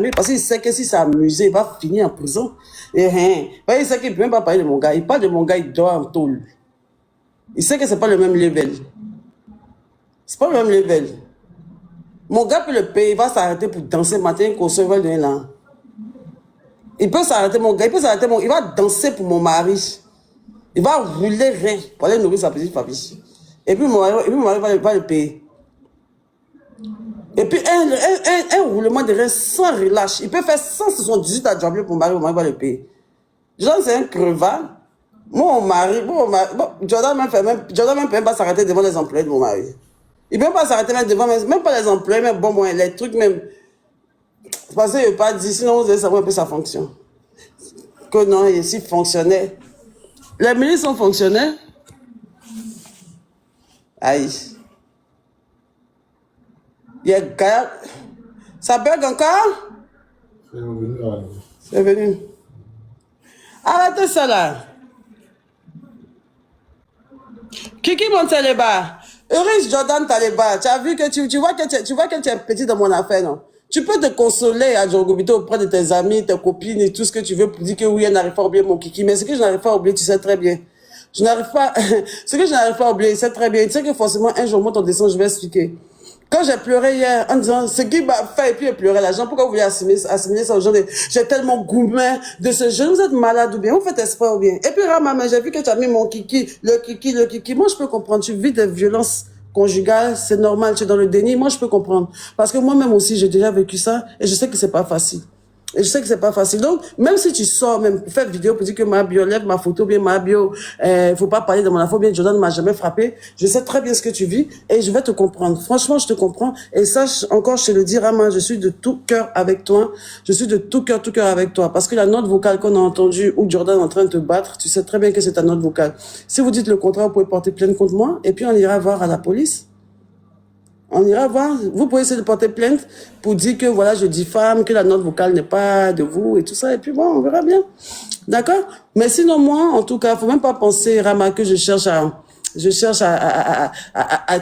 parce qu'il sait que si c'est amusé, il va finir en prison. Et il sait qu'il ne peut même pas parler de mon gars. Il parle de mon gars, il dort en tôle. Il sait que ce n'est pas le même level. C'est pas le même level. Mon gars peut le payer, il va s'arrêter pour danser matin, qu'on se vole de là. Il peut s'arrêter, mon gars, il va danser pour mon mari. Il va rouler rien pour aller nourrir sa petite famille. Et puis mon mari va le payer. Et puis un roulement de rein sans relâche. Il peut faire 178 à jobber pour mon mari va le payer. Genre, c'est un crevard. Mon mari, Jordan même peut pas s'arrêter devant les employés de mon mari. Il ne peut pas s'arrêter même devant, même pas les employés, mais bon, les trucs même. Parce que je ne pas dire, sinon vous allez savoir un peu sa fonction. Que non, ici fonctionnaire. Les ministres sont fonctionnaires. Aïe. Il y a gars. Ça bug encore? C'est revenu. C'est venu. Arrêtez ça là. Kiki monte les bas. Euris Jordan Taliba. Tu as vu que tu vois que tu es petit dans mon affaire, non? Tu peux te consoler à Djorgobito auprès de tes amis, tes copines et tout ce que tu veux pour dire que oui, elle n'arrive pas à oublier mon kiki. Mais ce que je n'arrive pas à oublier, tu sais très bien. Ce que je n'arrive pas à oublier, tu sais très bien. Tu sais que forcément, un jour, moi, ton dessin, je vais expliquer. Quand j'ai pleuré hier, en disant, ce qui m'a fait, et puis j'ai pleuré l'argent, pourquoi vous voulez assimiler ça aux gens? J'ai tellement gourmand de ce jeu. Vous êtes malade ou bien? Vous faites espoir ou bien? Et puis, maman, j'ai vu que tu as mis mon kiki, le kiki. Moi, je peux comprendre. Tu vis des violences conjugales, c'est normal, tu es dans le déni. Moi, je peux comprendre. Parce que moi-même aussi, j'ai déjà vécu ça, et je sais que c'est pas facile. Et je sais que c'est pas facile. Donc, même si tu sors, même pour faire vidéo pour dire que ma bio lève ma photo, bien ma bio, faut pas parler de mon affaire, bien Jordan ne m'a jamais frappé. Je sais très bien ce que tu vis et je vais te comprendre. Franchement, je te comprends. Et sache encore, je te le dis, Rama, je suis de tout cœur avec toi. Je suis de tout cœur avec toi. Parce que la note vocale qu'on a entendue où Jordan est en train de te battre, tu sais très bien que c'est ta note vocale. Si vous dites le contraire, vous pouvez porter plainte contre moi et puis on ira voir à la police. On ira voir. Vous pouvez essayer de porter plainte pour dire que voilà, je diffame, que la note vocale n'est pas de vous et tout ça. Et puis bon, on verra bien. D'accord? Mais sinon, moi, en tout cas, faut même pas penser, Rama, que je cherche à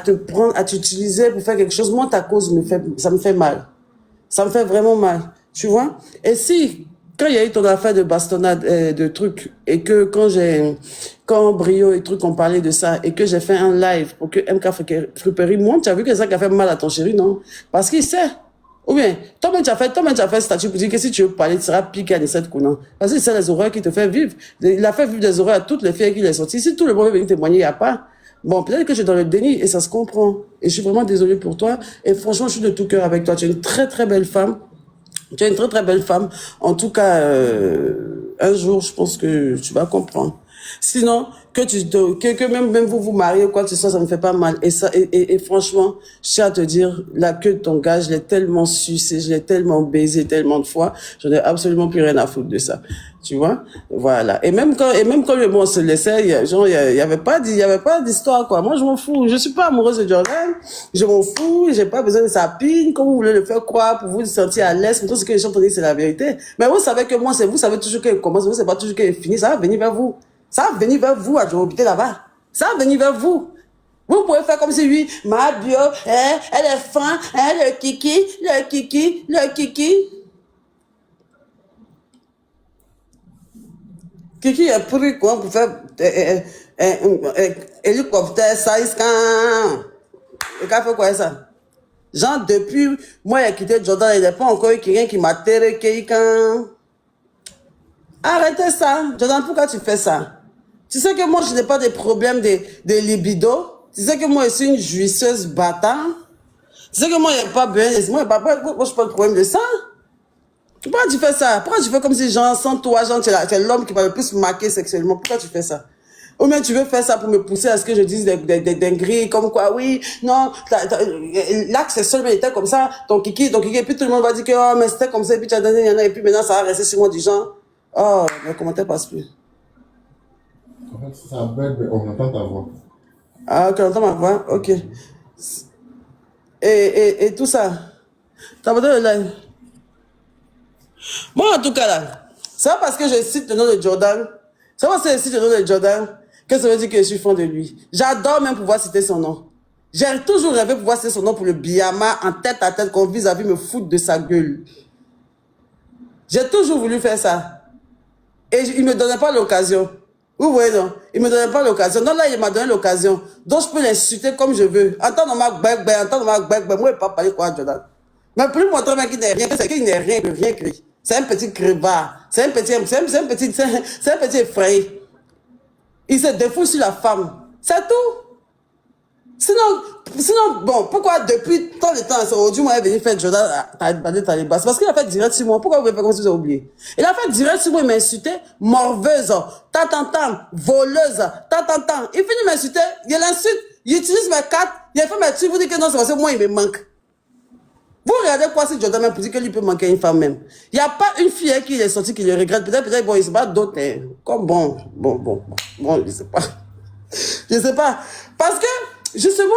te prendre, à t'utiliser pour faire quelque chose. Moi, ta cause ça me fait mal. Ça me fait vraiment mal. Tu vois? Et si, quand il y a eu ton affaire de bastonnade, de trucs, et que quand Brio et trucs ont parlé de ça, et que j'ai fait un live pour que MK Friperie monte, tu as vu que ça qui a fait mal à ton chéri, non? Parce qu'il sait. Ou bien, toi-même tu as fait statut pour dire que si tu veux parler, tu seras piqué à cette counant. Parce que c'est les horreurs qui te fait vivre. Il a fait vivre des horreurs à toutes les filles qui les sorties. Si tout le monde veut venir témoigner, il n'y a pas. Bon, peut-être que je suis dans le déni et ça se comprend. Et je suis vraiment désolée pour toi. Et franchement, je suis de tout cœur avec toi. Tu es une très, très belle femme. Tu es une très, très belle femme. En tout cas, un jour, je pense que tu vas comprendre. Sinon, que même vous mariez ou quoi que ce soit, ça me fait pas mal. Et franchement, je tiens à te dire, la queue de ton gars, je l'ai tellement sucé, je l'ai tellement baisé tellement de fois, j'en ai absolument plus rien à foutre de ça. Tu vois? Voilà. Et même quand on se laissait, il y avait pas d'histoire, quoi. Moi, je m'en fous. Je suis pas amoureuse de Jordan. Je m'en fous. J'ai pas besoin de sa pine. Comme vous voulez le faire croire pour vous sentir à l'aise. Mais tout ce que les gens te disent, c'est la vérité. Mais vous savez que moi, vous savez toujours qu'elle commence. Vous savez pas toujours qu'elle finit. Ça va venir vers vous. Ça va venir vers vous à habiter là-bas. Ça va venir vers vous. Vous pouvez faire comme si, oui, ma bio, elle est fin, le kiki. Kiki est pris quoi pour faire hélicoptère, ça, et qu'a fait quoi ça? Genre, depuis, moi, il a quitté Jordan, il n'y a pas encore eu quelqu'un qui m'a terré, Arrêtez ça. Jordan, pourquoi tu fais ça? Tu sais que moi, je n'ai pas de problème de libido. Tu sais que moi, je suis une jouisseuse bâtard. Tu sais que moi, il n'y a pas besoin. Moi, je n'ai pas de problème de ça. Pourquoi tu fais ça? Pourquoi tu fais comme si, genre, sans toi, genre, tu es l'homme qui va le plus marquer sexuellement? Pourquoi tu fais ça? Ou bien tu veux faire ça pour me pousser à ce que je dise des dingueries, comme quoi, oui, non, l'acte sexuel était comme ça, ton kiki, et puis tout le monde va dire que, oh, mais c'était comme ça, et puis tu as donné, et puis maintenant ça va rester sur moi du genre, oh, les commentaires passent plus. En fait, c'est un bug, mais on entend ta voix. Ah, ok, on entend ma voix, ok. Et tout ça. T'as besoin de live. Moi, en tout cas, là, c'est pas parce que je cite le nom de Jordan, c'est pas parce que je cite le nom de Jordan que ça veut dire que je suis fan de lui. J'adore même pouvoir citer son nom. J'ai toujours rêvé pouvoir citer son nom pour le Biyama en tête à tête qu'on vise à me foutre de sa gueule. J'ai toujours voulu faire ça. Et il ne me donnait pas l'occasion. Vous voyez, non? Il ne me donnait pas l'occasion. Donc là, il m'a donné l'occasion. Donc je peux l'insulter comme je veux. En temps normal, moi, je ne peux pas parler quoi, Jordan. Mais plus montrer qu'il n'est rien, c'est qu'il n'est rien, rien créé. C'est un petit crevard. C'est un petit effrayé. Il se défoule sur la femme. C'est tout. Sinon, bon, pourquoi depuis tant de temps, aujourd'hui, moi, il est venu faire Jordan à Taliban? C'est parce qu'il a fait direct sur moi. Pourquoi vous avez fait comme si vous avez oublié? Il a fait direct sur moi, il m'a insulté, morveuse, voleuse, Il finit de m'insulter, il l'insulte, il utilise mes cartes, il a fait mes trucs, vous dites que non, c'est parce que moi, il me manque. Vous regardez quoi si Jordan même pour dire qu'il peut manquer une femme même. Il n'y a pas une fille qui est sortie qui le regrette. Peut-être, bon, il ne sait pas d'autres. Comme bon, je ne sais pas. Je ne sais pas. Parce que, justement,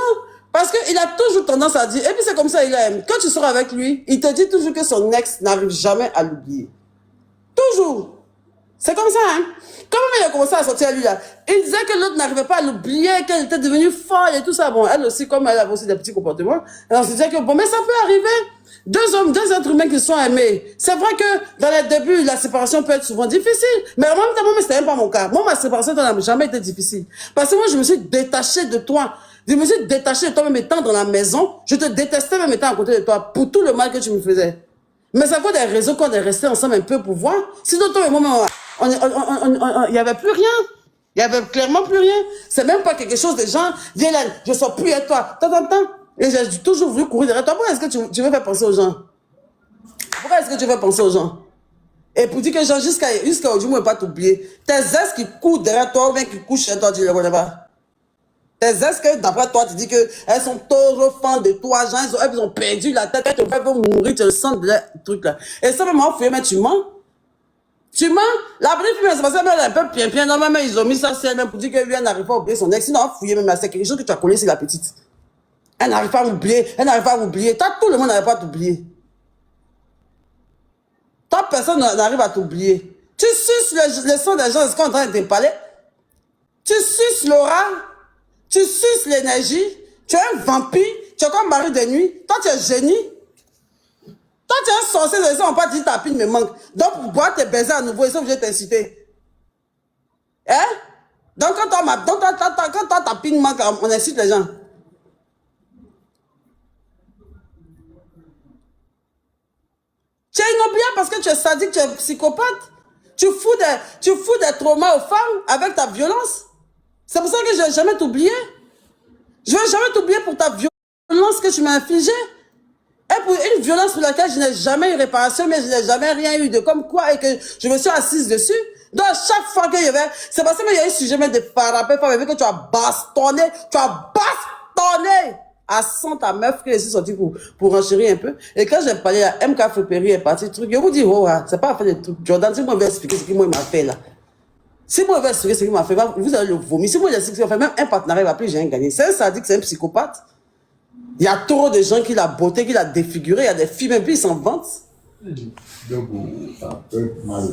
parce qu'il a toujours tendance à dire, et puis c'est comme ça, il aime. Quand tu sors avec lui, il te dit toujours que son ex n'arrive jamais à l'oublier. Toujours. C'est comme ça, hein. Comment il a commencé à sortir à lui, là, il disait que l'autre n'arrivait pas à l'oublier, qu'elle était devenue folle et tout ça. Bon, elle aussi, comme elle avait aussi des petits comportements, alors on se disait que, bon, mais ça peut arriver. Deux êtres humains qui sont aimés. C'est vrai que dans les débuts, la séparation peut être souvent difficile. Mais en même temps, moi, c'était même pas mon cas. Moi, ma séparation n'a jamais été difficile. Parce que moi, je me suis détachée de toi. Je me suis détachée de toi même étant dans la maison. Je te détestais même étant à côté de toi pour tout le mal que tu me faisais. Mais c'est à cause des raisons qu'on est restés ensemble un peu pour voir. Sinon, toi et moi, il n'y avait plus rien. Il n'y avait clairement plus rien. C'est même pas quelque chose de genre, viens là, je sors plus avec toi. Et j'ai toujours voulu courir derrière toi. Pourquoi est-ce que tu veux faire penser aux gens? Pourquoi est-ce que tu veux penser aux gens? Et pour dire que genre, jusqu'à aujourd'hui, moi, je ne vais pas t'oublier. Tes ex qui courent derrière toi ou bien qui couchent chez toi, tu ne les connais pas. Tes ex que, d'après toi, tu dis qu'elles sont toujours fans de toi, genre, elles ont perdu la tête, elles te font mourir, tu le sens de truc là. Et ça, même, mais tu mens. Tu mens. La première fille, c'est parce qu'elle est un peu bien, normalement, ils ont mis ça sur elle-même pour dire que lui, elle n'arrive pas à oublier son ex. Sinon, fouiller même, c'est quelque chose que tu as collé sur la petite. Elle n'arrive pas à m'oublier, elle n'arrive pas à m'oublier. Tout le monde n'arrive pas à t'oublier. Toi, personne n'arrive à t'oublier. Tu suces le sang des gens, est-ce qu'on est en train de te parler? Tu suces l'aura, tu suces l'énergie, tu es un vampire, tu es comme mari de nuit, toi tu es génie. Toi tu es un sorcier de ça, on peut dire ta pine me manque. Donc pour pouvoir te baiser à nouveau, ils sont obligés de t'inciter. Hein? Donc quand ta pine manque, on incite les gens. Tu es inoubliable parce que tu es sadique, tu es psychopathe. Tu fous des traumas aux femmes avec ta violence. C'est pour ça que je ne vais jamais t'oublier. Je ne vais jamais t'oublier pour ta violence que tu m'as infligée. Et pour une violence pour laquelle je n'ai jamais eu réparation, mais je n'ai jamais rien eu de comme quoi et que je me suis assise dessus. Donc chaque fois qu'il y avait, c'est parce qu'il y a eu sujet même de frapper, que tu as bastonné à 100 ta meuf que je suis sortie pour renchérir un peu. Et quand j'ai parlé à MK Foperi est parti, truc, je vous dis, oh, c'est pas fait des trucs. Jordan, si moi je vais expliquer ce qu'il m'a fait là. Si moi je vais expliquer ce qu'il m'a fait, vous allez le vomir. Si moi je vais expliquer ce qu'il m'a fait, même un partenariat va plus, j'ai rien gagné. C'est un sadique, c'est un psychopathe. Il y a trop de gens qui l'ont beauté, qui l'ont défiguré. Il y a des filles, même puis ils s'en vantent. Ça peut mal.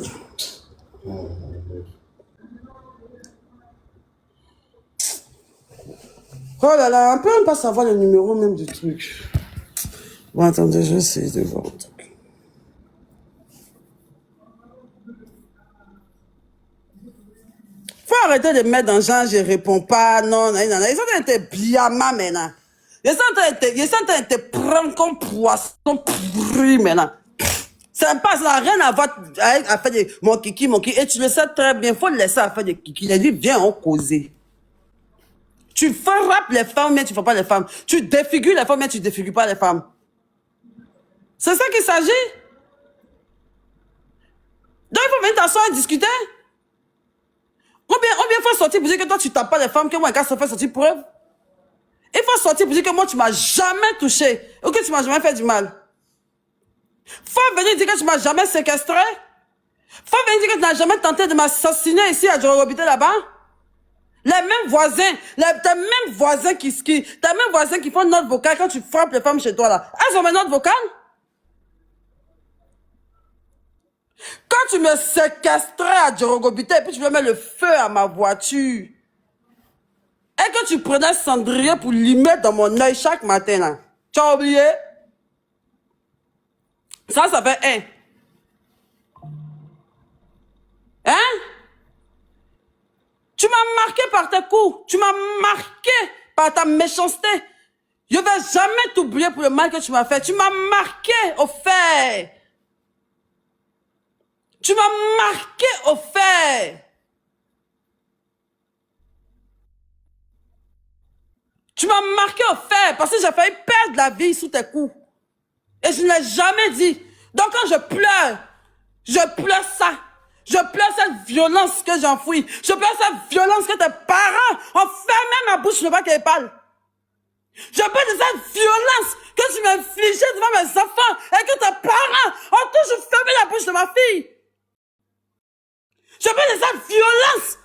Oh là là, on peut même pas savoir le numéro même du truc. Bon, attendez, je vais essayer de voir un truc. Faut arrêter de mettre dans le genre, je réponds pas, non. Ils sont en train de te biama maintenant. Ils sont en train de te prendre comme poisson pourri maintenant. Ça n'a rien à voir avec à faire de mon kiki. Et tu le sais très bien, faut le laisser à faire de kiki. Il a dit, viens, on causer. Tu frappes les femmes, mais tu ne frappes pas les femmes. Tu défigures les femmes, mais tu ne défigures pas les femmes. C'est ça qu'il s'agit. Donc, il faut venir t'asseoir et discuter. Ou bien, il faut sortir pour dire que toi, tu ne tapes pas les femmes, que moi, quand ça fait sortir preuve. Il faut sortir pour dire que moi, tu ne m'as jamais touché. Ou que tu ne m'as jamais fait du mal. Il faut venir dire que tu ne m'as jamais séquestré. Il faut venir dire que tu n'as jamais tenté de m'assassiner ici à Djorobité là-bas. Les mêmes voisins qui font note vocale quand tu frappes les femmes chez toi là. Elles ont une note vocale. Quand tu me séquestrais à Djorogobité et puis tu veux mettre le feu à ma voiture. Et que tu prenais cendrier pour limer dans mon œil chaque matin là. Tu as oublié? Ça fait un. Tu m'as marqué par tes coups. Tu m'as marqué par ta méchanceté. Je ne vais jamais t'oublier pour le mal que tu m'as fait. Tu m'as marqué au fer. Tu m'as marqué au fer. Tu m'as marqué au fer parce que j'ai failli perdre la vie sous tes coups. Et je ne l'ai jamais dit. Donc quand je pleure ça. Je pleure cette violence que j'enfouis. Je pleure cette violence que tes parents ont fermé ma bouche, ne pas qu'elle parle. Je pleure de cette violence que tu m'as infligée devant mes enfants et que tes parents ont toujours fermé la bouche de ma fille. Je pleure de cette violence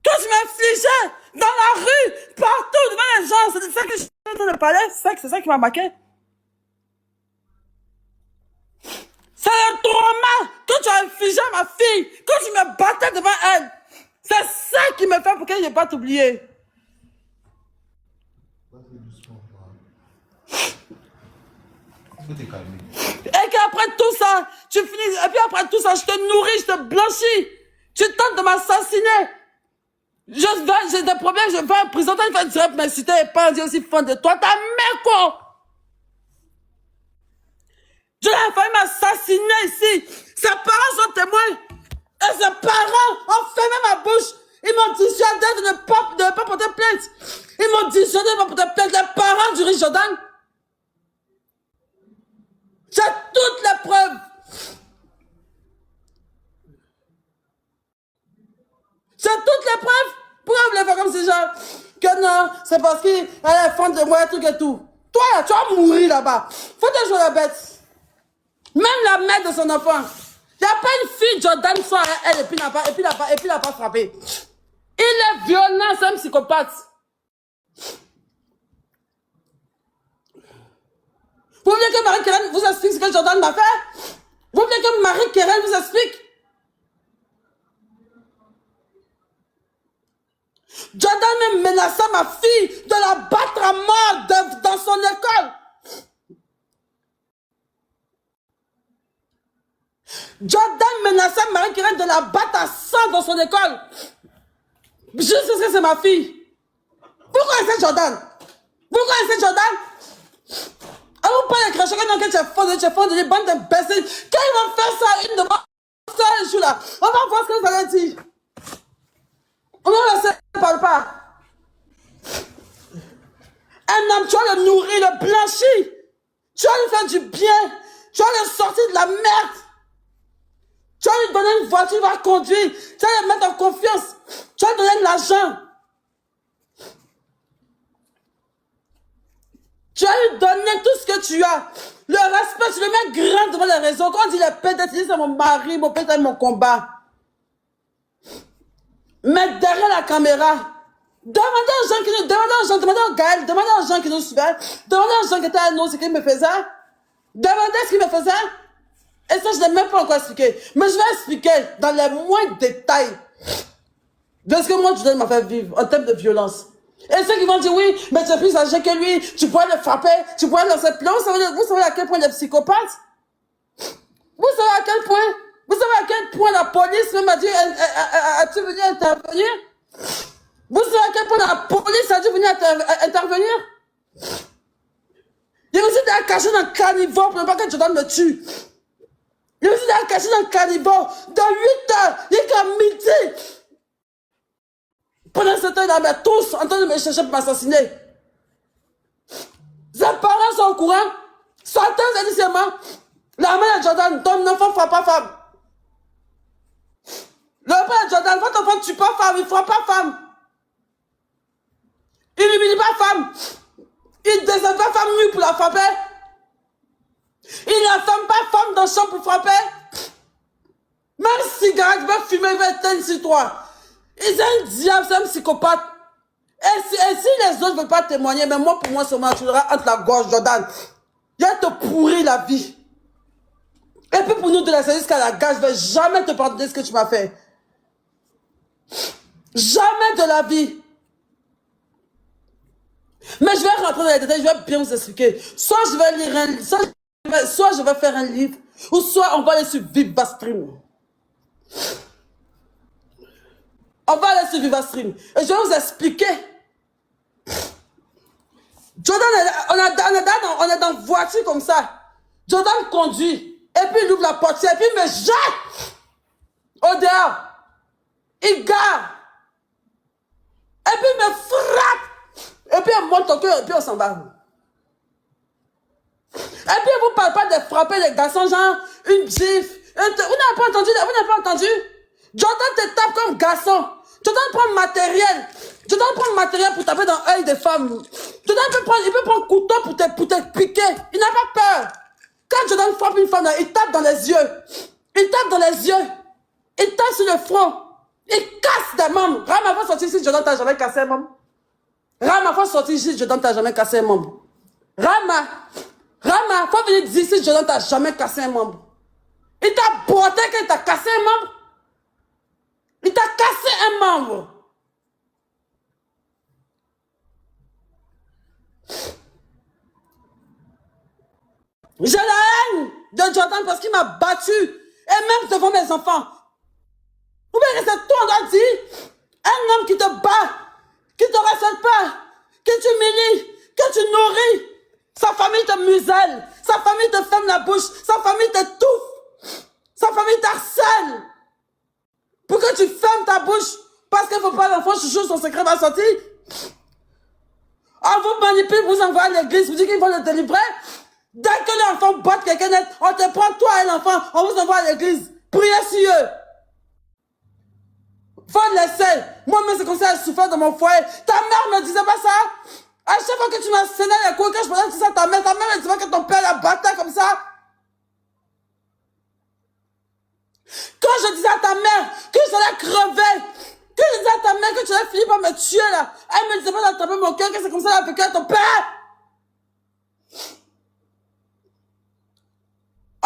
que tu m'as infligée dans la rue, partout, devant les gens. C'est de ça que je suis en train de parler. C'est ça qui m'a marqué. C'est le trauma que tu as infligé à ma fille, que tu me battais devant elle. C'est ça qui me fait pour que je ne vais pas t'oublier. Et qu'après tout ça, tu finis, et puis après tout ça, je te nourris, je te blanchis. Tu tentes de m'assassiner. J'ai des problèmes, je vais en prison, tu vas me citer et pas dire aussi fan de toi, ta mère quoi. Je l'ai failli m'assassiner ici. Ses parents sont témoins. Et ses parents ont fermé ma bouche. Ils m'ont dissuadé de ne pas porter plainte. Ils m'ont dissuadé de ne pas porter plainte. Les parents du riche Jordan. J'ai toutes les preuves. J'ai toutes les preuves. Pourquoi vous voulez faire comme ces gens? Que non, c'est parce qu'elle est fan de moi, truc et tout. Toi, là, tu vas mourir là-bas. Faut te jouer la bête. Même la mère de son enfant. Il n'y a pas une fille Jordan soit elle et puis n'a pas frappé. Il est violent, c'est un psychopathe. Vous voulez que Marie-Kérène vous explique ce que Jordan m'a fait? Vous voulez que Marie-Kérène vous explique? Jordan même menaçait ma fille de la battre à mort dans son école. Jordan menaçait Marie-Kérène de la battre à sang dans son école. Juste parce que c'est ma fille. Vous connaissez Jordan? Vous connaissez Jordan? Ah, vous parlez de cracher que tu es fondé, des bandes d'imbéciles. Quand ils vont faire ça, une de moi, ça, un jour là, on va voir ce que vous allez dire. On va laisser, ne parle pas. Un homme, tu vas le nourrir, le blanchir. Tu vas lui faire du bien. Tu vas le sortir de la merde. Tu vas lui donner une voiture, il va conduire. Tu vas le mettre en confiance. Tu vas lui donner de l'argent. Tu vas lui donner tout ce que tu as. Le respect, tu le mets grand devant les réseaux. Quand on dit le père d'être, c'est mon mari, mon père, c'est mon combat. Mais derrière la caméra, demandez aux gens qui nous, demandez aux Gaël, demandez aux gens qui nous suivaient, demandez aux gens qui étaient à nous ce qu'ils me faisaient. Demandez ce qu'ils me faisaient. Et ça, je n'ai même pas encore expliqué. Mais je vais expliquer dans les moindres détails de ce que moi, Jordan m'a fait vivre en termes de violence. Et ceux qui vont dire oui, mais tu es plus âgé que lui, tu pourrais le frapper, tu pourrais le lancer plein. Vous savez à quel point il est psychopathe? Vous savez à quel point? Vous savez à quel point la police même a dit, as-tu venu intervenir? Vous savez à quel point la police a dû venir intervenir? Il me dit caché dans le caniveau pour ne pas que Jordan me tue. Il me dit caché dans le caniveau de 8h, il est qu'à midi. Pendant ce temps, il avait tous en train de me chercher pour m'assassiner. Ses parents sont au courant. Sortez initialement. La mère de Jordan, ton enfant ne frappe pas femme. Le père de Jordan, votre enfant ne tue pas femme, il ne frappe pas femme. Il n'humilie pas femme. Il ne descend pas femme nue pour la frapper. Il n'enferme pas femme dans le champ pour frapper. Même cigarette, il va fumer, il va éteindre sur toi. Il est un diable, c'est un psychopathe. Et si les autres ne veulent pas témoigner, mais moi, pour moi, seulement, tu l'auras entre la gorge, Jordan. Il va te pourrir la vie. Et puis pour nous de la jusqu'à la gage, je ne vais jamais te pardonner ce que tu m'as fait. Jamais de la vie. Mais je vais rentrer dans les détails, je vais bien vous expliquer. Soit je vais lire un livre, soit je vais faire un livre, ou soit on va aller sur Viva Stream. On va aller sur VivaStream. Et je vais vous expliquer. Jordan, on est dans une voiture comme ça. Jordan conduit. Et puis il ouvre la portière. Et puis il me jette au dehors. Il gare. Et puis il me frappe. Et puis il monte au cœur. Et puis on s'en va. Et puis il ne vous parle pas de frapper les garçons, genre une gifle. Vous n'avez pas entendu? Vous n'avez pas entendu? Jordan te tape comme garçon. Jordan prend le matériel. Jordan prend le matériel pour taper dans l'œil des femmes. Jordan il peut prendre un couteau pour te piquer. Il n'a pas peur. Quand Jordan frappe une femme, il tape dans les yeux. Il tape dans les yeux. Il tape sur le front. Il casse des membres. Rama, faut sortir ici, Jordan t'a jamais cassé un membre. Rama, faut sortir ici, Jordan t'a jamais cassé un membre. Rama, faut venir dire ici, Jordan t'a jamais cassé un membre. Il t'a botté qu'il t'a cassé un membre. Il t'a cassé un membre. J'ai la haine de Jordan parce qu'il m'a battu. Et même devant mes enfants. Vous verrez, c'est toi, on doit dire. Un homme qui te bat, qui ne te respecte pas, que tu humilies, que tu nourris. Sa famille te muselle. Sa famille te ferme la bouche. Sa famille t'étouffe. Sa famille t'harcèle. Pour que tu fermes ta bouche. Parce qu'il ne faut pas l'enfant chouchou, son secret va sortir. On vous manipule, vous envoie à l'église, vous dites qu'ils vont le délivrer. Dès que l'enfant bat quelqu'un d'autre, on te prend toi et l'enfant, on vous envoie à l'église. Priez sur eux. Faut le laisser. Moi-même, c'est comme ça, je souffrais dans mon foyer. Ta mère me disait pas ça. À chaque fois que tu m'as sonné les couilles, quand je faisais tout ça, ta mère me disait pas que ton père la battait comme ça. Quand je disais à ta mère que j'allais crever, que je disais à ta mère que tu allais finir par me tuer là, elle me disait pas d'attraper mon cœur, que c'est comme ça avec ton père.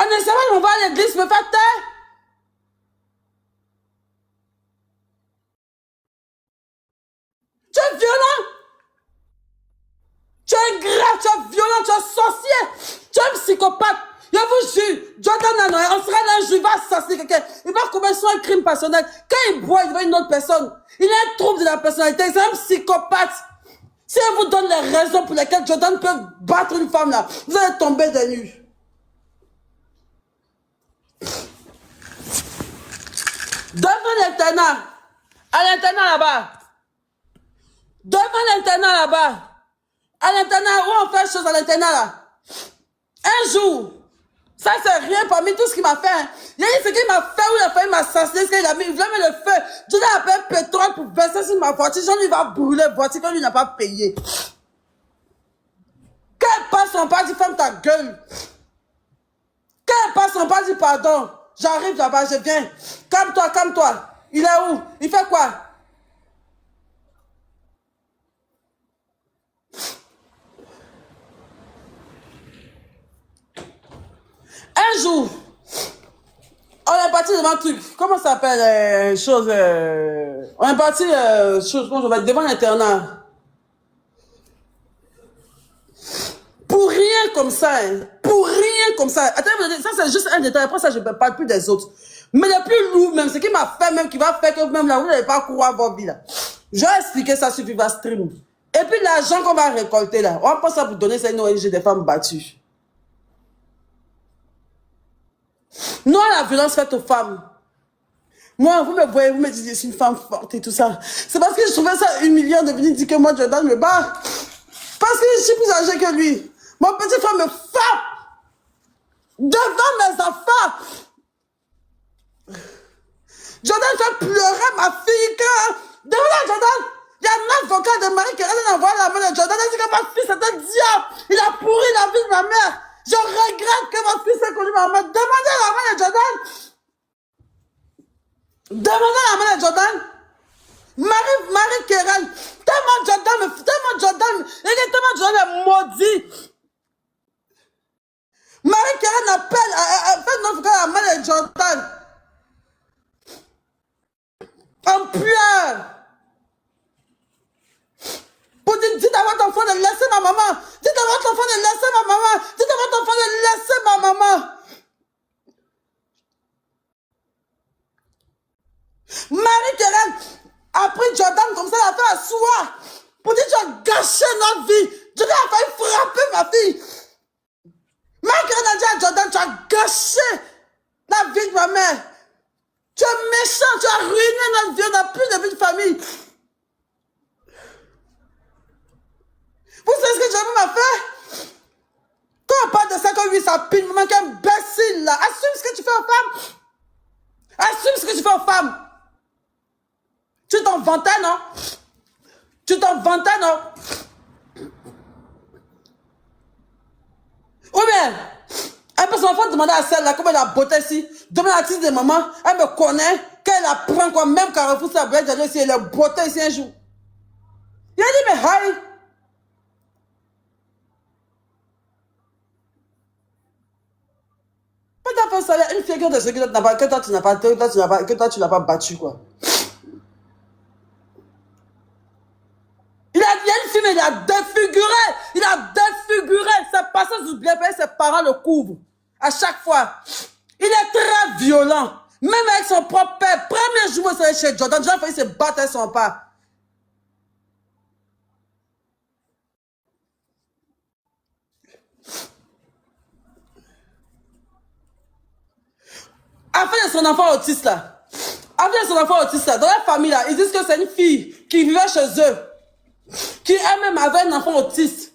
On essaie pas de m'envoyer à l'église, me faire taire. Tu es violent. Tu es grave, tu es violent, tu es sorcier. Tu es un psychopathe. Je vous jure, Jordan Nanoé, on sera là un jour, il va assassiner quelqu'un. Il va commettre un crime passionnel. Quand il boit, il voit une autre personne. Il a un trouble de la personnalité. C'est un psychopathe. Si elle vous donne les raisons pour lesquelles Jordan peut battre une femme là, vous allez tomber des nues. Devant l'internat, à l'internat là-bas, devant l'internat là-bas, à l'internat où on fait des choses à l'internat là, un jour, ça c'est rien parmi tout ce qu'il m'a fait. Hein. Il y a dit ce qu'il m'a fait, où il a failli m'assassiner, ce qu'il a mis, il voulait mettre le feu. Je lui ai appelé pétrole pour verser sur ma voiture, genre il va brûler la voiture quand lui n'a pas payé. Quand elle passe son pas, dit ferme ta gueule. Quand elle passe son pas, dit pardon. J'arrive là-bas, je viens. Calme-toi, calme-toi. Il est où? Il fait quoi? Un jour, on est parti devant un truc. Comment ça s'appelle? On est parti devant l'internat. Pour rien comme ça, hein. Pour rien comme ça. Attends, ça c'est juste un détail. Après ça, je ne parle plus des autres. Mais le plus lourd, même, ce qui m'a fait, même, qui va faire que même là, vous n'allez pas courir à votre vie, là. Je vais expliquer ça sur VivaStream. Et puis l'argent qu'on va récolter, là, on va pas ça pour donner ça à une ONG des femmes battues. Non à la violence faite aux femmes. Moi, vous me voyez, vous me dites, je suis une femme forte et tout ça. C'est parce que je trouvais ça humiliant de venir dire que moi, Jordan me bat. Parce que je suis plus âgée que lui. Mon petit frère me frappe. Devant mes enfants. Jordan fait pleurer ma fille quand... Devant Jordan, il y a un avocat de Marie qui a envoyé la main de Jordan. Elle dit que ma fille, c'est un diable. Il a pourri la vie de ma mère. Je regrette que ma fille s'est connue ma mère. Demandez la main de Jordan. Demandez la main de Jordan. Marie Keren. Tellement Jordan est maudit. Marie Keren appelle, fait notre frère la main de Jordan. En pleurs. Pour dire, dites à votre enfant de laisser ma maman. Dites à votre enfant de laisser ma maman. Dites à votre enfant de laisser ma maman. Marie-Thérèse t'asseoir pour dire que tu as gâché notre vie. Jordan a failli frapper ma fille. Malgré on a dit à Jordan, tu as gâché la vie de ma mère. Tu es méchant, tu as ruiné notre vie, on n'a plus de vie de famille. Vous savez ce que Jordan m'a fait? Quand on parle de ça, comme lui, ça pile, maman, qu'un imbécile là. Assume ce que tu fais aux femmes. Assume ce que tu fais aux femmes. Tu t'en vantais, non? Tu t'en vantais, non? Ou bien, elle peut son enfant demander à celle-là comment elle a beauté ici. Demain, la petite de maman, elle me connaît. Quand elle apprend quoi, même Carrefour, ça va dire si elle est beauté ici un jour. Il a dit, mais hi. Pas t'as fait ça, une fille de ce que toi tu n'as pas battu, quoi. Il y a une fille, mais il a défiguré. Il a défiguré. C'est passé sous bien payé, ses parents le couvrent. À chaque fois. Il est très violent. Même avec son propre père. Premier jour, c'est chez Jordan. Jordan a failli se battre avec son père. Afin de son enfant autiste là. Afin de son enfant autiste là. Dans la famille là, ils disent que c'est une fille qui vivait chez eux. Qui elle-même avait un enfant autiste.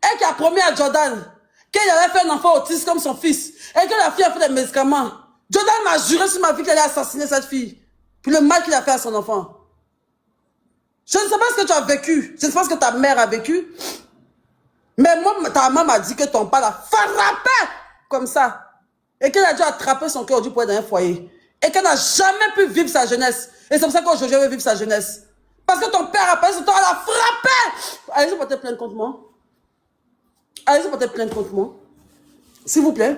Et qui a promis à Jordan qu'elle allait faire un enfant autiste comme son fils. Et que la fille a fait des médicaments. Jordan m'a juré sur ma vie qu'elle allait assassiner cette fille. Pour le mal qu'il a fait à son enfant. Je ne sais pas ce que tu as vécu. Je ne sais pas ce que ta mère a vécu. Mais moi, ta maman m'a dit que ton père l'a frappé comme ça. Et qu'elle a dû attraper son cœur aujourd'hui pour être dans un foyer. Et qu'elle n'a jamais pu vivre sa jeunesse. Et c'est pour ça qu'aujourd'hui, elle veut vivre sa jeunesse. Parce que ton père a passé son temps à la frapper. Allez-y porter plainte contre moi. Allez-y porter plainte contre moi. S'il vous plaît.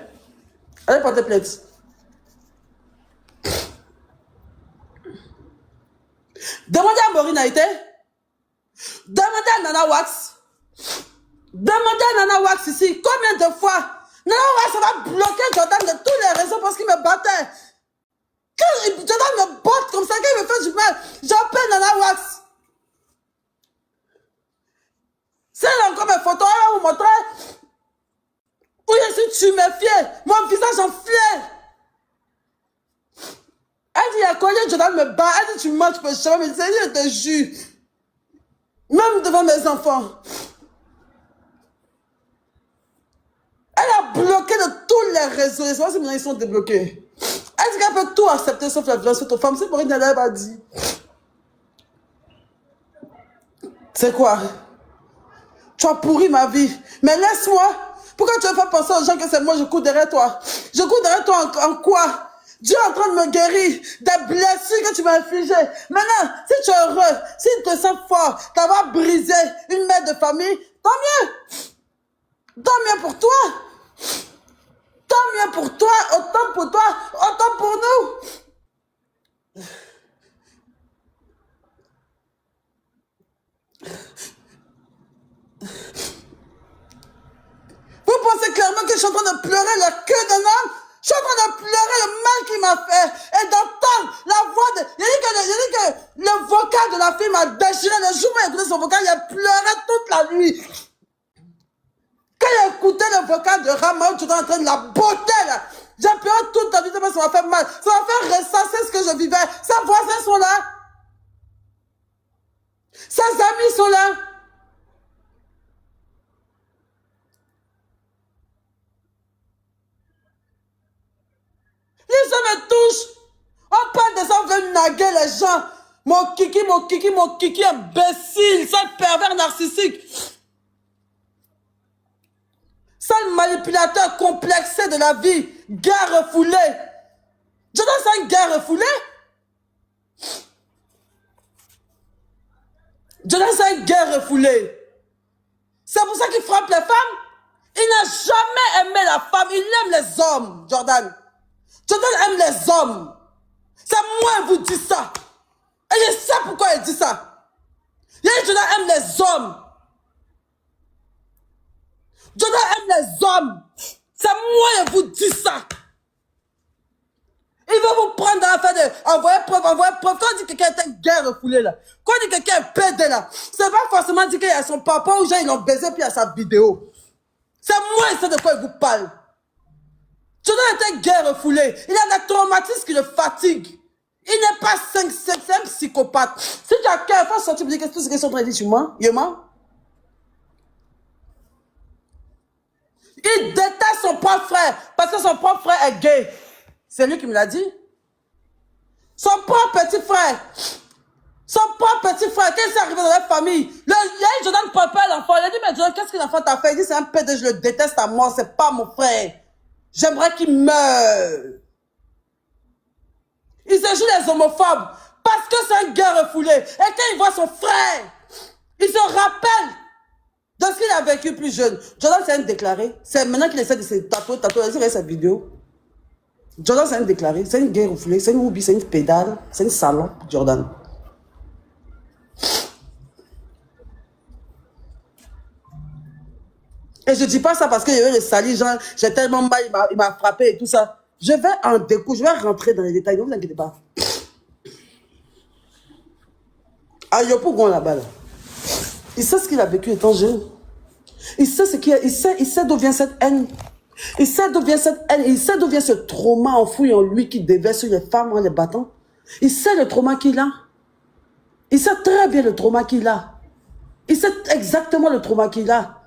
Allez porter plainte. Demandez à Maureen Haïté. Demandez à Nana Wax. Demandez à Nana Wax ici. Combien de fois Nana Wax, ça va bloquer Jordan de tous les raisons parce qu'il me battait. Quand Jordan me botte comme ça, quand il me fait du mal, j'appelle Nana Wax. C'est encore mes photos, elle va vous montrer où je suis tuméfiée, mon visage enflé. Elle dit, il y a quoi, Jordan me bat, elle dit, tu mens, tu peux jamais me dire, je te jure. Même devant mes enfants. Elle a bloqué de tous les réseaux, et c'est pas si maintenant ils sont débloqués. Elle dit qu'elle peut tout accepter sauf la violence sur aux femmes. C'est pour une élève a dit. C'est quoi? Tu as pourri ma vie. Mais laisse-moi. Pourquoi tu veux faire penser aux gens que c'est moi, je cours derrière toi? Je cours derrière toi en quoi? Dieu est en train de me guérir des blessures que tu m'as infligées. Maintenant, si tu es heureux, si tu te sens fort, d'avoir brisé une mère de famille, tant mieux. Tant mieux pour toi. Tant mieux pour toi, autant pour toi, autant pour nous. Vous pensez clairement que je suis en train de pleurer le cœur d'un homme? Je suis en train de pleurer le mal qu'il m'a fait et d'entendre la voix de... Il dit que le vocal de la fille m'a déchiré. Le jour où il a écouté son vocal, il a pleuré toute la nuit. Quand il a écouté le vocal de Rama, tu es en train de la botter là. J'ai pleuré toute la vie, ça m'a fait mal. Ça m'a fait ressasser ce que je vivais. Ses voisins sont là. Ses amis sont là. Les gens me touchent. On parle de ça, on veut naguer les gens. Mon kiki, imbécile, sale pervers narcissique. Sale manipulateur complexé de la vie. Gars refoulé. Jordan, c'est un gars refoulé. Jordan, c'est un gars refoulé. C'est pour ça qu'il frappe les femmes. Il n'a jamais aimé la femme. Il aime les hommes, Jordan. Jordan aime les hommes. C'est moi qui vous dis ça. Et je sais pourquoi il dit ça. Jordan aime les hommes. Jordan aime les hommes. C'est moi qui vous dis ça. Il va vous prendre dans l'affaire de envoyer preuve, envoyez preuve. Quand on dit que quelqu'un est un gars refoulé là, quand on dit que quelqu'un est pédé là, c'est pas forcément dire qu'il y a son papa ou genre ils l'ont baisé puis il y a sa vidéo. C'est moi et c'est de quoi il vous parle. Jordan est un gars refoulé. Il a des traumatismes qui le fatiguent. Il n'est pas c'est un psychopathe. Si tu as quelqu'un, il faut sortir et dire que tout ce qu'ils sont en train de dire sur moi, il ment. Il déteste son propre frère parce que son propre frère est gay. C'est lui qui me l'a dit. Son propre petit frère. Son propre petit frère. Quand il s'est arrivé dans la famille, Jordan ne parle pas à l'enfant. Il a dit, mais Jordan, qu'est-ce que l'enfant t'a fait? Il dit, c'est un pédé, je le déteste à moi, c'est pas mon frère. J'aimerais qu'il meure. Il se joue les homophobes parce que c'est un gars refoulé. Et quand il voit son frère, il se rappelle de ce qu'il a vécu plus jeune. Jordan, c'est un déclaré. C'est maintenant qu'il essaie de se tatouer. Vas-y, sa vidéo. Jordan, c'est un déclaré. C'est une guerre refoulée. C'est une hobby, c'est une pédale. C'est une salon, Jordan. Et je dis pas ça parce que je le sali, genre, j'ai tellement mal, il m'a frappé et tout ça. Je vais en découvrir, je vais rentrer dans les détails, ne vous inquiétez pas. Ah, Yopougon là-bas, là. Il sait ce qu'il a vécu étant jeune. Il sait ce qu'il a, il sait d'où vient cette haine. Il sait d'où vient cette haine. Il sait d'où vient ce trauma enfoui en lui qui déverse sur les femmes en les battant. Il sait le trauma qu'il a. Il sait très bien le trauma qu'il a. Il sait exactement le trauma qu'il a.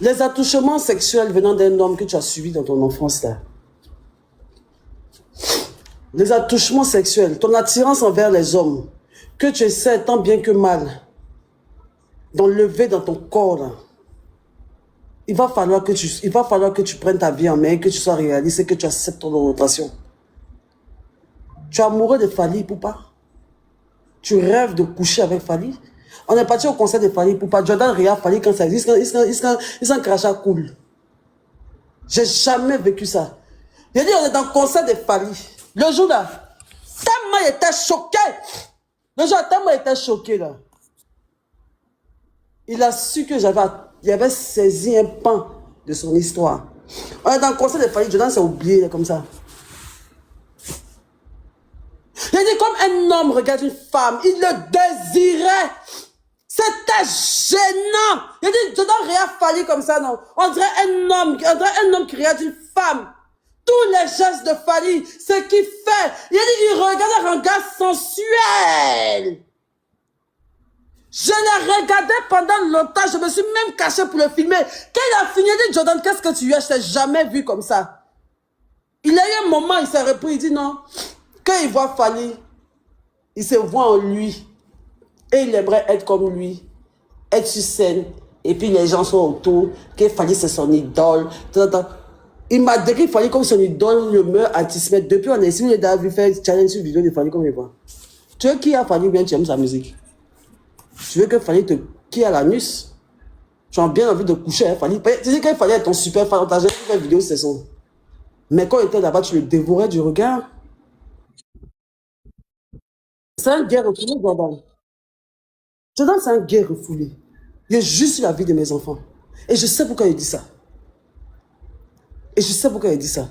Les attouchements sexuels venant d'un homme que tu as suivi dans ton enfance, là. Les attouchements sexuels, ton attirance envers les hommes, que tu essaies tant bien que mal d'enlever dans ton corps, là. Il va falloir que tu prennes ta vie en main, que tu sois réaliste et que tu acceptes ton orientation. Tu es amoureux de Fally Ipupa. Tu rêves de coucher avec Fally. On est parti au concert de Fally Ipupa. Jordan regarde Fally quand ça existe. Ils sont crachats cool. J'ai jamais vécu ça. J'ai dit, on est dans le concert de Fally. Le jour là, tellement il était choqué. Le jour tellement il était choqué là. Il a su que il avait saisi un pan de son histoire. On est dans le concert de Fally. Jordan s'est oublié comme ça. Il dit comme un homme regarde une femme, il le désirait. C'était gênant. Il dit, Jordan regarde Fally comme ça, non. On dirait un homme qui regarde une femme. Tous les gestes de Fally, ce qu'il fait. Il dit, il regarde un regard sensuel. Je l'ai regardé pendant longtemps, je me suis même caché pour le filmer. Quand il a fini, il dit, Jordan, qu'est-ce que tu as? Je t'ai jamais vu comme ça. Il a eu un moment, il s'est repris, il dit non. Quand il voit Fally, il se voit en lui. Et il aimerait être comme lui, être sur scène. Et puis les gens sont autour, que Fally c'est son idole. Il m'a décrit Fally comme son idole, le meilleur artiste. Mais depuis, on a essayé de faire challenge sur vidéo de Fally comme il voit. Tu veux qui a Fally ou bien tu aimes sa musique? Tu veux que Fally qui a l'anus? Tu as bien envie de coucher avec Fally. Tu dis qu'il Fally est ton super fan, t'as jamais fait une vidéo, c'est son. Mais quand il était là-bas, tu le dévorais du regard. C'est un guerre refoulé, Jordan. Jordan, c'est un guerre refoulé. Il est juste la vie de mes enfants. Et je sais pourquoi il dit ça. Et je sais pourquoi il dit ça.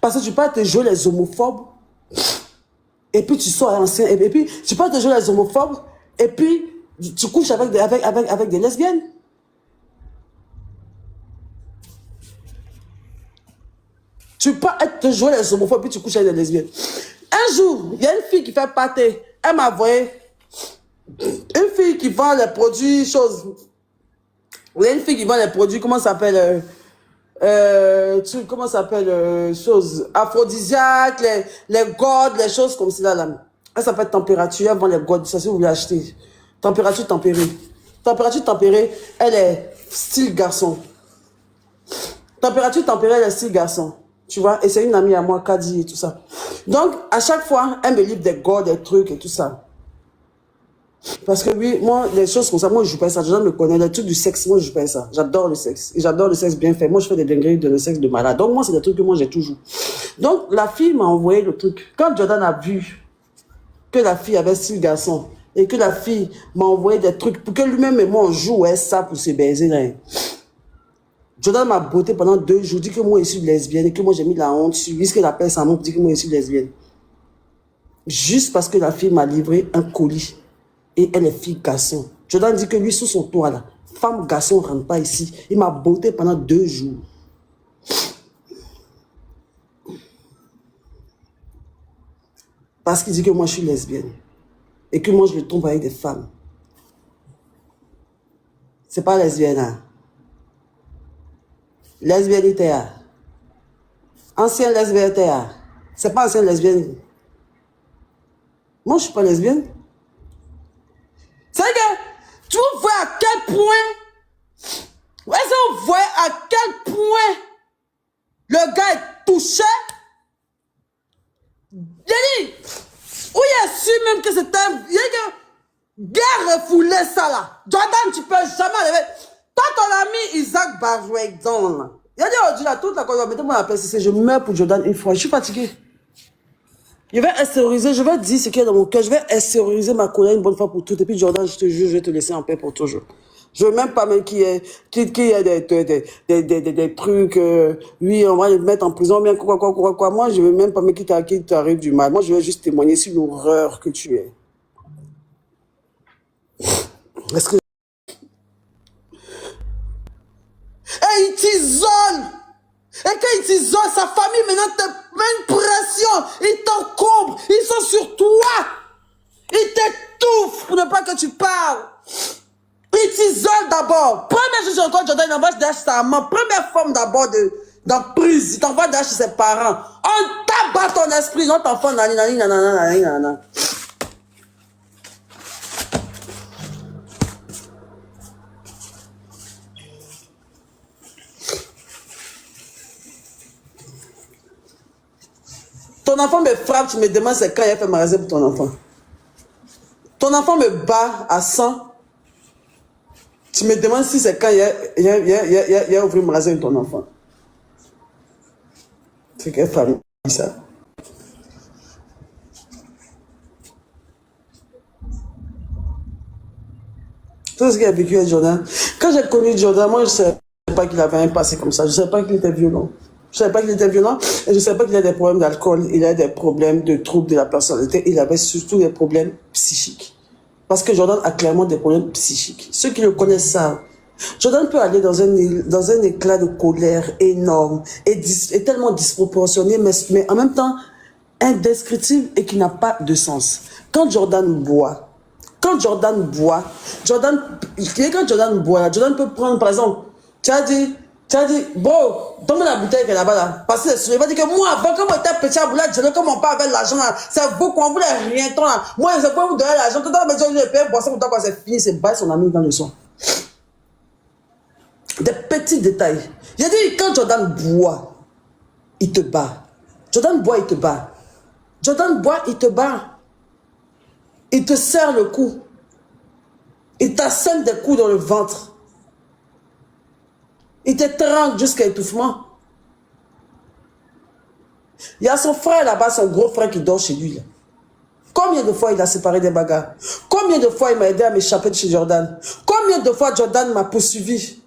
Parce que tu peux te jouer les homophobes. Et puis tu sors ancien. Et puis tu peux te jouer les homophobes. Et puis tu couches avec des lesbiennes. Tu peux te jouer les homophobes. Et puis tu couches avec des lesbiennes. Un jour, il y a une fille qui fait pâté. Elle m'a envoyé une fille qui vend les produits, choses. Il y a une fille qui vend les produits, comment ça s'appelle comment ça s'appelle choses aphrodisiaques, les godes, les choses comme cela là. Elle s'appelle Température, elle vend les godes, ça si vous voulez acheter. Température tempérée. Température tempérée, elle est style garçon. Température tempérée, elle est style garçon. Tu vois, et c'est une amie à moi, Kadi et tout ça. Donc, à chaque fois, elle me livre des godes, des trucs et tout ça. Parce que oui, moi, les choses comme ça, moi, je joue pas ça. Les gens me connaissent, les trucs du sexe, moi, je joue pas ça. J'adore le sexe. Et j'adore le sexe bien fait. Moi, je fais des dingueries de le sexe de malade. Donc, moi, c'est des trucs que moi, j'ai toujours. Donc, la fille m'a envoyé le truc. Quand Jordan a vu que la fille avait 6 garçons et que la fille m'a envoyé des trucs pour que lui-même et moi on jouait ça pour se baiser là. Jordan m'a botté pendant 2 jours, dit que moi je suis lesbienne et que moi j'ai mis la honte sur lui, que la paix sans nom, dit que moi je suis lesbienne. Juste parce que la fille m'a livré un colis et elle est fille garçon. Jordan dit que lui sous son toit là, femme garçon ne rentre pas ici. Il m'a botté pendant 2 jours. Parce qu'il dit que moi je suis lesbienne et que moi je le tombe avec des femmes. C'est pas lesbienne, hein? Lesbiennité, hein? Ancienne lesbiennité, hein? C'est pas ancienne lesbienne. Moi je suis pas lesbienne. C'est que tu vois à quel point, est-ce qu'on voit à quel point le gars est touché? Il dit, où il a su même que c'était un... Il a dit que gars refoulé ça là. Jordan, tu peux jamais lever. Toi, ton ami Isaac Barwegdon, il a dit aujourd'hui là, toute la chose, mettez-moi la PCC, je meurs pour Jordan une fois. Je suis fatigué. Je vais extérioriser, je vais dire ce qu'il y a dans mon cœur, je vais extérioriser ma colère une bonne fois pour toutes. Et puis Jordan, je te jure, je vais te laisser en paix pour toujours. Je veux même pas même qu'il y ait des trucs, oui, on va les mettre en prison, bien quoi. Moi, je veux même pas même qu'il t'arrive du mal. Moi, je veux juste témoigner sur l'horreur que tu es. Est-ce que... Et il t'isole! Et quand il t'isole, sa famille maintenant te met une pression, ils t'encombrent, ils sont sur toi, ils t'étouffent pour ne pas que tu parles. Il t'isole d'abord. Première chose encore, Jordan, il envoie derrière sa maman. Première forme d'abord d'emprise. Il t'envoie derrière chez ses parents. On tabatte ton esprit, notre enfant, nanana. Ton enfant me frappe, tu me demandes c'est quand il a fait magasin pour ton enfant. Ton enfant me bat à 100. Tu me demandes si c'est quand il a ouvert le magasin de ton enfant. C'est quelle famille ça? C'est ce qu'il a vécu avec Jordan. Quand j'ai connu Jordan, moi je ne savais pas qu'il avait un passé comme ça. Je ne savais pas qu'il était violent. Je ne savais pas qu'il était violent et je ne savais pas qu'il avait des problèmes d'alcool. Il avait des problèmes de troubles de la personnalité. Il avait surtout des problèmes psychiques. Parce que Jordan a clairement des problèmes psychiques. Ceux qui le connaissent savent. Jordan peut aller dans un éclat de colère énorme et tellement disproportionné, mais en même temps indescriptible et qui n'a pas de sens. Quand Jordan boit, Jordan peut prendre, par exemple, tu as dit, bon, donne la bouteille qui est là-bas, là. Parce que il va dire que moi, avant, comme on était petit à Boulette, je ne comme on parle avec l'argent, là. C'est vous, quand vous voulez rien, ton, là. Moi, je peux vous donner l'argent. Quand on me dit, je paye, boisson, pour toi, quand c'est fini, c'est bail son ami dans le son. Des petits détails. J'ai dit, quand Jordan boit, il te bat. Jordan boit, il te bat. Jordan boit, il te bat. Il te serre le cou. Il t'assène des coups dans le ventre. Il t'étrangle jusqu'à étouffement. Il y a son frère là-bas, son gros frère qui dort chez lui. Là. Combien de fois il a séparé des bagarres? Combien de fois il m'a aidé à m'échapper de chez Jordan? Combien de fois Jordan m'a poursuivi?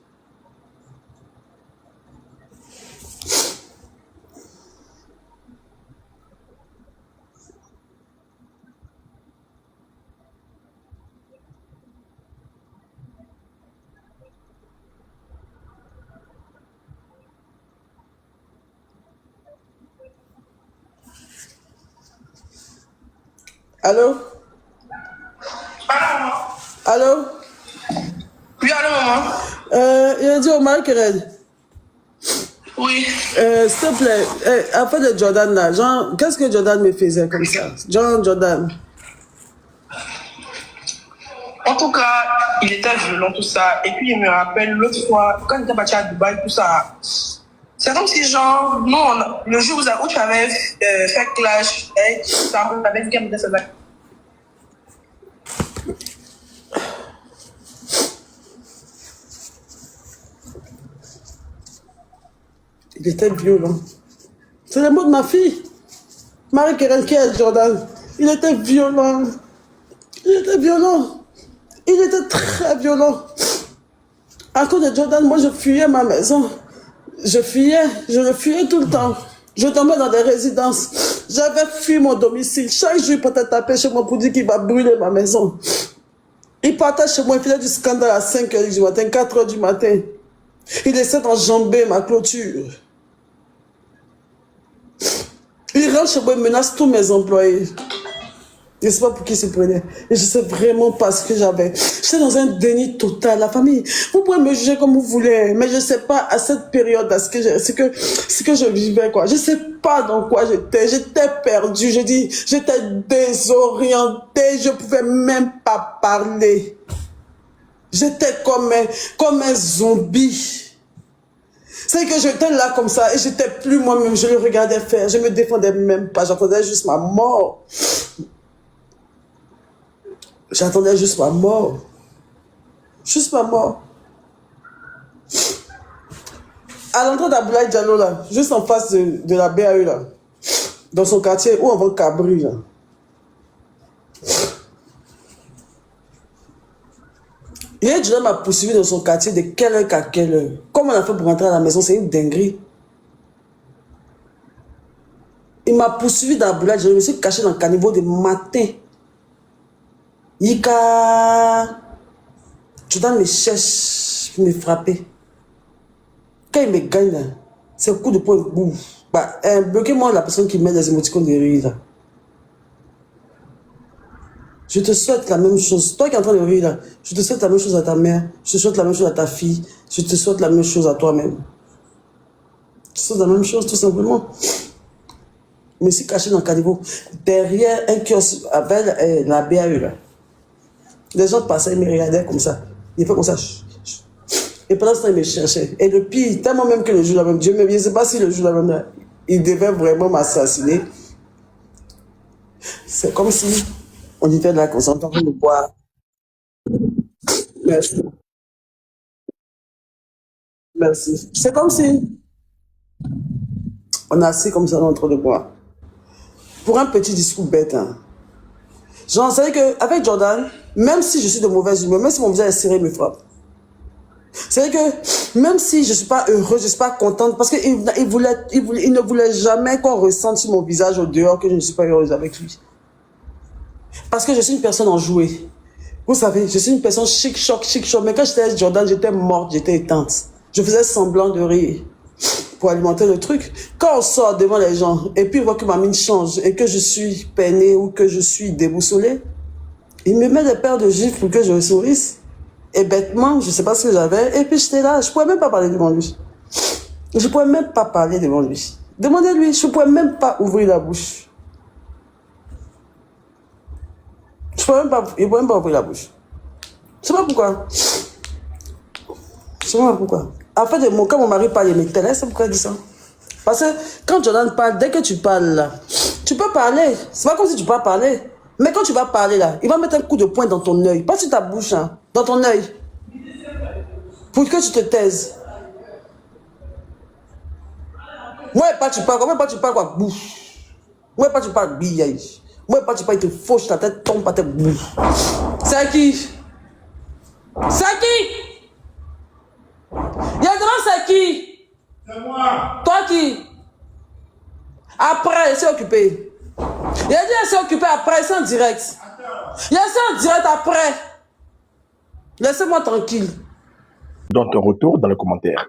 Allô? Allô, maman? Allô? Oui, allô, maman? Il a dit au Marc Oui. s'il te plaît, après de Jordan là, genre, qu'est-ce que Jordan me faisait comme ça? Jordan. En tout cas, il était violent, tout ça. Et puis, il me rappelle l'autre fois, quand il était parti à Dubaï, tout ça. C'est comme si, genre, non, le jour où tu avais fait clash, ça avait dit qu'elle me disait ça. Il était violent. C'est le mot de ma fille. Marie-Keren qui est Jordan. Il était violent. Il était violent. Il était très violent. À cause de Jordan, moi, je fuyais ma maison. Je le fuyais tout le temps. Je tombais dans des résidences. J'avais fui mon domicile. Chaque jour, il partait taper chez moi pour dire qu'il va brûler ma maison. Il partait chez moi, il faisait du scandale à 5h du matin, 4h du matin. Il essaie d'enjamber ma clôture. Il rentre chez moi, il menace tous mes employés. Je ne sais pas pour qui il se prenait. Et je ne sais vraiment pas ce que j'avais. J'étais dans un déni total. La famille, vous pouvez me juger comme vous voulez, mais je ne sais pas à cette période, ce que je vivais, quoi. Je ne sais pas dans quoi j'étais. J'étais perdue. Je dis, j'étais désorientée. Je ne pouvais même pas parler. J'étais comme un zombie. C'est que j'étais là comme ça et j'étais plus moi-même. Je le regardais faire. Je me défendais même pas. J'attendais juste ma mort. J'attendais juste ma mort. Juste ma mort. À l'entrée d'Abdoulaye Diallo, là, juste en face de la BAE, là, dans son quartier, où on va Cabri, là. Hier, Diallo m'a poursuivi dans son quartier de quelle heure à quelle heure. Comment on a fait pour rentrer à la maison? C'est une dinguerie. Il m'a poursuivi d'Abdoulaye Diallo. Je me suis caché dans le caniveau de matin. Yika, Jordan me cherche pour me frapper. Quand il me gagne, là, c'est un coup de poing. Bah, bloquez-moi la personne qui met des émoticônes de rire. Là. Je te souhaite la même chose. Toi qui es en train de rire, là, je te souhaite la même chose à ta mère. Je te souhaite la même chose à ta fille. Je te souhaite la même chose à toi-même. Je te souhaite la même chose, tout simplement. Je me suis caché dans le caniveau, derrière un kiosque avec la BAE, là. Les gens passaient, ils me regardaient comme ça. Ils faisaient comme ça. Et pendant ce temps, ils me cherchaient. Et le pire, tellement même que le jour là même, Dieu même, je ne sais pas si le jour là même, il devait vraiment m'assassiner. C'est comme si on était là, qu'on s'entendait de boire. Merci. Merci. C'est comme si on est assis comme ça en train de boire. Pour un petit discours bête, hein. J'en sais qu'avec Jordan, même si je suis de mauvaise humeur, même si mon visage est serré, il me frappe. C'est que même si je ne suis pas heureuse, je ne suis pas contente, parce qu'il ne voulait jamais qu'on ressente sur mon visage au dehors que je ne suis pas heureuse avec lui. Parce que je suis une personne enjouée. Vous savez, je suis une personne chic-choc. Mais quand j'étais avec Jordan, j'étais morte, j'étais éteinte. Je faisais semblant de rire pour alimenter le truc. Quand on sort devant les gens et puis on voit que ma mine change et que je suis peinée ou que je suis déboussolée, il me met des paires de gifles pour que je sourisse. Et bêtement, je ne sais pas ce que j'avais. Et puis j'étais là, je ne pouvais même pas parler devant lui. Je ne pouvais même pas parler devant lui. Demandez-lui, je ne pouvais même pas ouvrir la bouche. Il ne pouvait même pas ouvrir la bouche. Je ne sais pas pourquoi. Je ne sais pas pourquoi. En fait, quand mon mari parle, il m'éternel, c'est pourquoi il dit ça. Parce que quand Jordan parle, dès que tu parles là, tu peux parler. C'est pas comme si tu peux pas parler. Mais quand tu vas parler là, il va mettre un coup de poing dans ton œil. Pas sur ta bouche, hein, dans ton œil. Pour que tu te taises. Moi, pas tu parles. Moi, pas tu parles quoi, bouche. Moi, pas tu parles billage. Moi, pas tu parles, il te fauche, ta tête tombe par ta bouche. C'est qui? C'est qui? Il y a grand, c'est qui? C'est moi. Toi qui? Après, elle s'est occupée. Il a dit elle s'est occupée après, c'est en direct. Il a ça en direct après. Laissez-moi tranquille. Dans ton retour dans les commentaires.